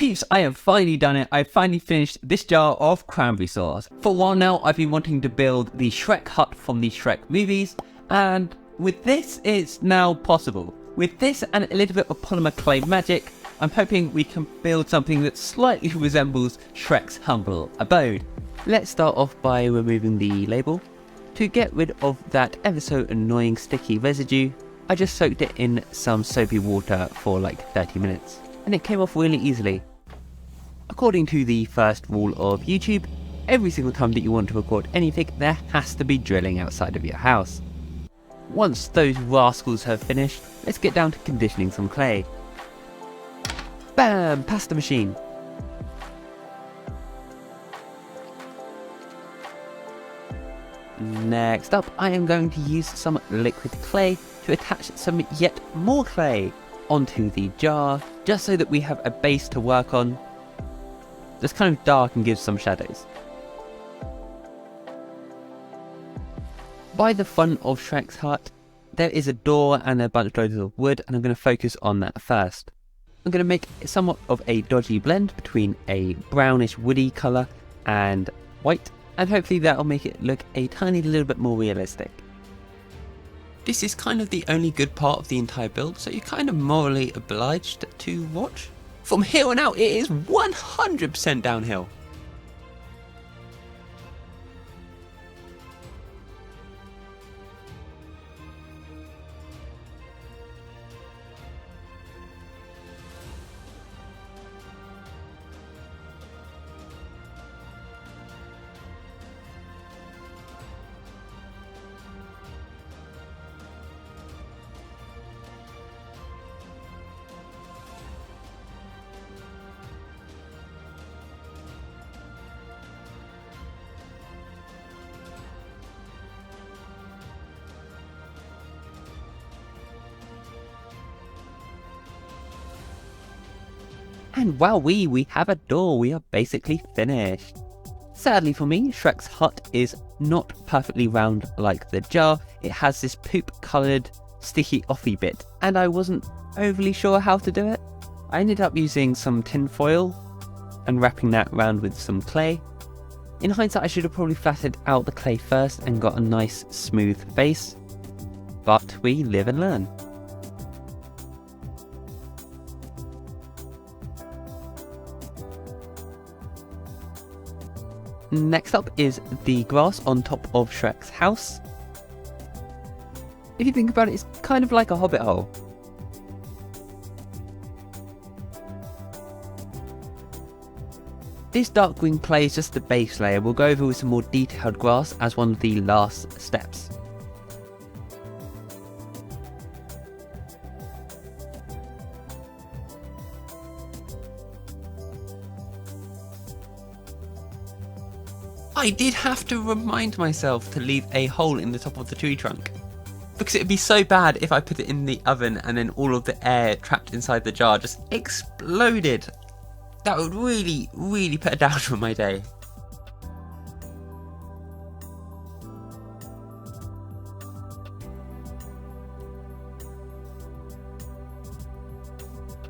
Peeps, I have finally done it. I've finally finished this jar of cranberry sauce. For a while now, I've been wanting to build the Shrek hut from the Shrek movies, and with this, it's now possible. With this and a little bit of polymer clay magic, I'm hoping we can build something that slightly resembles Shrek's humble abode. Let's start off by removing the label. To get rid of that ever so annoying sticky residue, I just soaked it in some soapy water for like 30 minutes. And it came off really easily. According to the first rule of YouTube, every single time that you want to record anything, there has to be drilling outside of your house. Once those rascals have finished, let's get down to conditioning some clay. Bam! Pasta machine! Next up, I am going to use some liquid clay to attach some yet more clay onto the jar, just so that we have a base to work on. It's kind of dark and gives some shadows. By the front of Shrek's hut, there is a door and a bunch of wood, and I'm going to focus on that first. I'm going to make somewhat of a dodgy blend between a brownish woody colour and white, and hopefully that will make it look a tiny little bit more realistic. This is kind of the only good part of the entire build, so you're kind of morally obliged to watch. From here on out, it is 100% downhill. And wowee, we have a door, we are basically finished. Sadly for me, Shrek's hut is not perfectly round like the jar. It has this poop coloured sticky offy bit, and I wasn't overly sure how to do it. I ended up using some tin foil and wrapping that around with some clay. In hindsight, I should have probably flattened out the clay first and got a nice smooth base, but we live and learn. Next up is the grass on top of Shrek's house. If you think about it, it's kind of like a hobbit hole. This dark green clay is just the base layer. We'll go over with some more detailed grass as one of the last steps. I did have to remind myself to leave a hole in the top of the tree trunk, because it would be so bad if I put it in the oven and then all of the air trapped inside the jar just exploded. That would really put a downer on my day.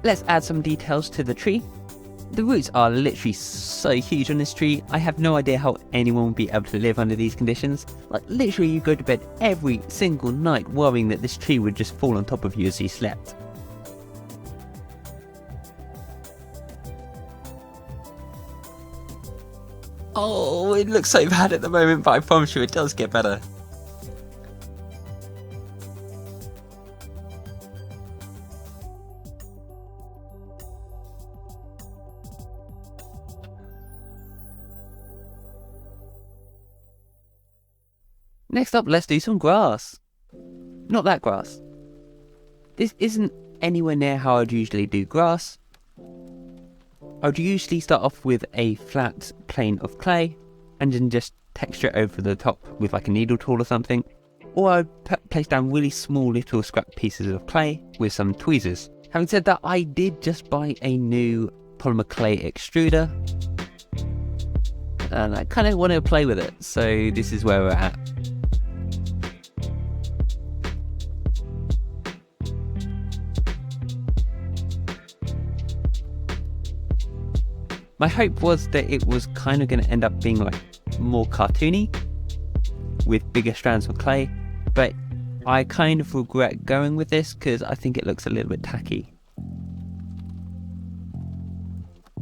Let's add some details to the tree. The roots are literally so huge on this tree. I have no idea how anyone would be able to live under these conditions. Like, literally you go to bed every single night worrying that this tree would just fall on top of you as you slept. Oh, it looks so bad at the moment, but I promise you it does get better. Next up, let's do some grass. Not that grass. This isn't anywhere near how I'd usually do grass. I would usually start off with a flat plane of clay and then just texture it over the top with like a needle tool or something. Or I'd place down really small little scrap pieces of clay with some tweezers. Having said that, I did just buy a new polymer clay extruder, and I kind of want to play with it, so this is where we're at. My hope was that it was kind of going to end up being like more cartoony with bigger strands of clay, but I kind of regret going with this because I think it looks a little bit tacky.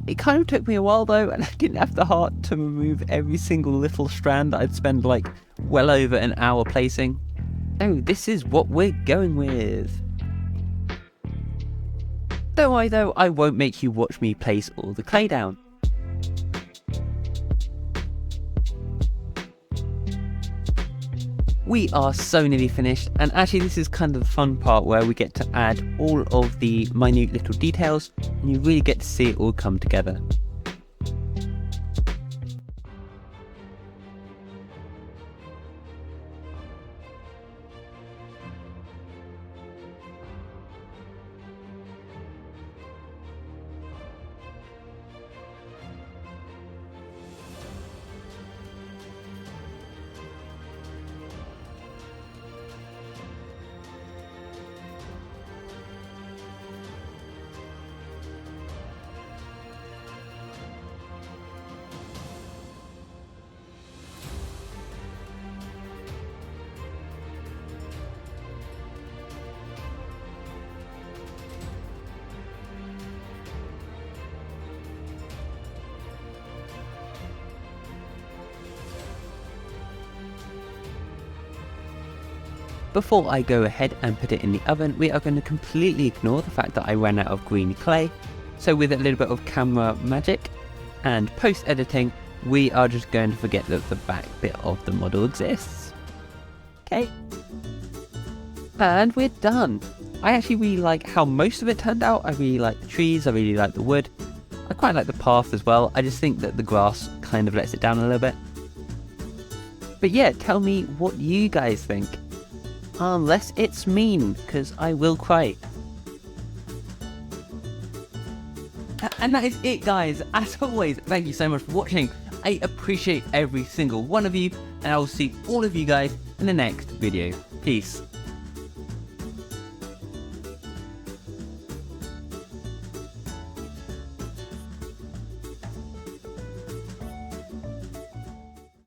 It kind of took me a while though, and I didn't have the heart to remove every single little strand that I'd spend like well over an hour placing. So this is what we're going with. Don't worry though, I won't make you watch me place all the clay down. We are so nearly finished, and actually this is kind of the fun part where we get to add all of the minute little details and you really get to see it all come together. Before I go ahead and put it in the oven, we are going to completely ignore the fact that I ran out of green clay. So with a little bit of camera magic and post-editing, we are just going to forget that the back bit of the model exists. Okay. And we're done. I actually really like how most of it turned out. I really like the trees, I really like the wood. I quite like the path as well. I just think that the grass kind of lets it down a little bit. But yeah, tell me what you guys think. Unless it's mean, because I will cry. And that is it, guys. As always, thank you so much for watching. I appreciate every single one of you, and I will see all of you guys in the next video. Peace.